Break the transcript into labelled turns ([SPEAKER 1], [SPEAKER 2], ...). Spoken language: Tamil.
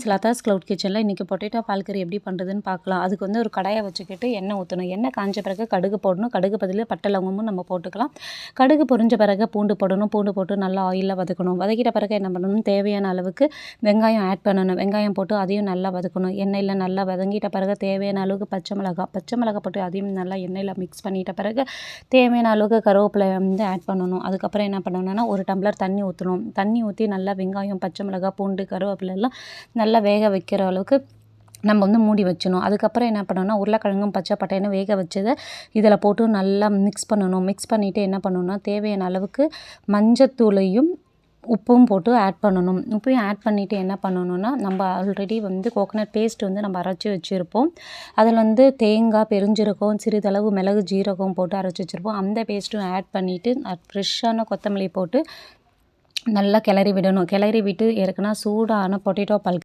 [SPEAKER 1] ஃப்ரெண்ட்ஸ், லதாஸ் க்ளவுட் கிச்சனில் இன்றைக்கி பொட்டேட்டோ பால் கறி எப்படி பண்ணுறதுன்னு பார்க்கலாம். அதுக்கு வந்து ஒரு கடாயை வச்சுக்கிட்டு எண்ணெய் ஊற்றணும். எண்ணெய் காஞ்ச பிறகு கடுகு போடணும். கடுகு பதில் பட்டை லவங்கமும் நம்ம போட்டுக்கலாம். கடுகு பொரிஞ்ச பிறகு பூண்டு போடணும். பூண்டு போட்டு நல்லா ஆயிலில் வதக்கணும். வதக்கிட்ட பிறகு என்ன பண்ணணும், தேவையான அளவுக்கு வெங்காயம் ஆட் பண்ணணும். வெங்காயம் போட்டு அதையும் நல்லா வதக்கணும். எண்ணெயில் நல்லா வதங்கிட்ட பிறகு தேவையான அளவுக்கு பச்சை மிளகாய் போட்டு அதையும் நல்லா எண்ணெயில் மிக்ஸ் பண்ணிட்ட பிறகு தேவையான அளவுக்கு கருவேப்பிலை வந்து ஆட் பண்ணணும். அதுக்கப்புறம் என்ன பண்ணணும்னா, ஒரு டம்ளர் தண்ணி ஊற்றணும். தண்ணி ஊற்றி நல்லா வெங்காயம், பச்சை மிளகாய், பூண்டு, கருவேப்பிலை எல்லாம் நல்லா வேக வைக்கிற அளவுக்கு நம்ம வந்து மூடி வச்சணும். அதுக்கப்புறம் என்ன பண்ணணும்னா, உருளைக்கிழங்கும் பச்சை பட்டாணியும் வேக வச்சதை இதில் போட்டு நல்லா மிக்ஸ் பண்ணணும். மிக்ஸ் பண்ணிவிட்டு என்ன பண்ணணும்னா, தேவையான அளவுக்கு மஞ்சத்தூளையும் உப்பும் போட்டு ஆட் பண்ணணும். உப்பையும் ஆட் பண்ணிவிட்டு என்ன பண்ணணும்னா, நம்ம ஆல்ரெடி வந்து கோகோனட் பேஸ்ட் வந்து நம்ம அரைச்சி வச்சுருப்போம். அதில் வந்து தேங்காய், பெருஞ்சீரகம், சிறிதளவு மிளகு, ஜீரகம் போட்டு அரைச்சி வச்சுருப்போம். அந்த பேஸ்ட்டும் ஆட் பண்ணிவிட்டு ஃப்ரெஷ்ஷான கொத்தமல்லி போட்டு நல்லா கிளறி விடணும். கிளறி விட்டு ஏற்கனவே சூடான பொட்டேட்டோ பால்